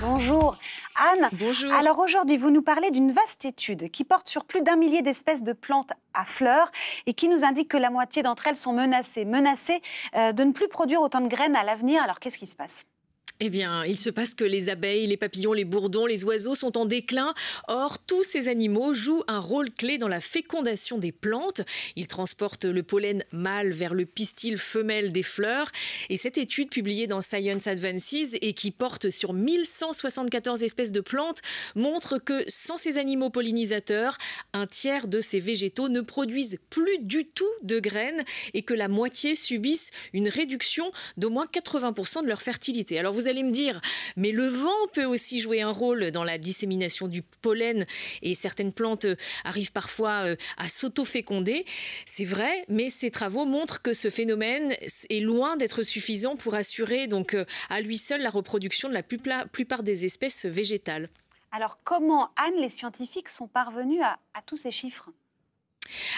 Bonjour Anne. Bonjour. Alors aujourd'hui, vous nous parlez d'une vaste étude qui porte sur plus d'1 millier d'espèces de plantes à fleurs et qui nous indique que la moitié d'entre elles sont menacées de ne plus produire autant de graines à l'avenir. Alors qu'est-ce qui se passe ? Eh bien, il se passe que les abeilles, les papillons, les bourdons, les oiseaux sont en déclin. Or, tous ces animaux jouent un rôle clé dans la fécondation des plantes. Ils transportent le pollen mâle vers le pistil femelle des fleurs. Et cette étude publiée dans Science Advances et qui porte sur 1174 espèces de plantes montre que sans ces animaux pollinisateurs, un tiers de ces végétaux ne produisent plus du tout de graines et que la moitié subissent une réduction d'au moins 80% de leur fertilité. Alors vous allez me dire, mais le vent peut aussi jouer un rôle dans la dissémination du pollen et certaines plantes arrivent parfois à s'auto-féconder. C'est vrai, mais ces travaux montrent que ce phénomène est loin d'être suffisant pour assurer donc à lui seul la reproduction de la plupart des espèces végétales. Alors comment, Anne, les scientifiques sont parvenus à tous ces chiffres ?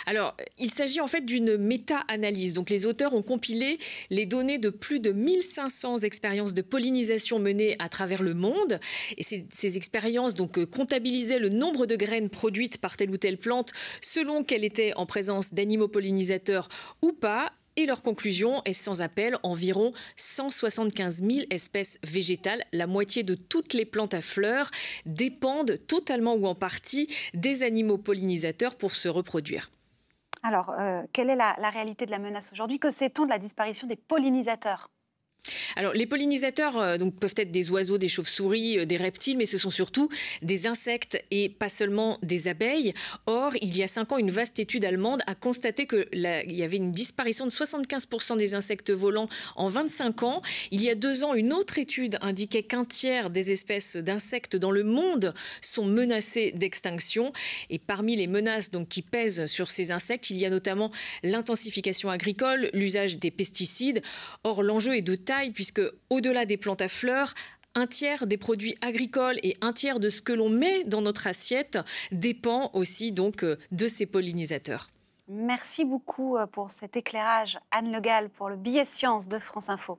Alors, il s'agit en fait d'une méta-analyse. Donc, les auteurs ont compilé les données de plus de 1500 expériences de pollinisation menées à travers le monde. Et ces expériences comptabilisaient le nombre de graines produites par telle ou telle plante selon qu'elle était en présence d'animaux pollinisateurs ou pas. Et leur conclusion est sans appel, environ 175 000 espèces végétales, la moitié de toutes les plantes à fleurs, dépendent totalement ou en partie des animaux pollinisateurs pour se reproduire. Alors, quelle est la réalité de la menace aujourd'hui ? Que sait-on de la disparition des pollinisateurs ? Alors, les pollinisateurs peuvent être des oiseaux, des chauves-souris, des reptiles, mais ce sont surtout des insectes et pas seulement des abeilles. Or, il y a 5 ans, une vaste étude allemande a constaté qu'il y avait une disparition de 75% des insectes volants en 25 ans. Il y a 2 ans, une autre étude indiquait qu'un tiers des espèces d'insectes dans le monde sont menacées d'extinction. Et parmi les menaces qui pèsent sur ces insectes, il y a notamment l'intensification agricole, l'usage des pesticides. Or, l'enjeu est de taille puisque, au-delà des plantes à fleurs, un tiers des produits agricoles et un tiers de ce que l'on met dans notre assiette dépend aussi de ces pollinisateurs. Merci beaucoup pour cet éclairage, Anne Le Gall, pour le billet science de France Info.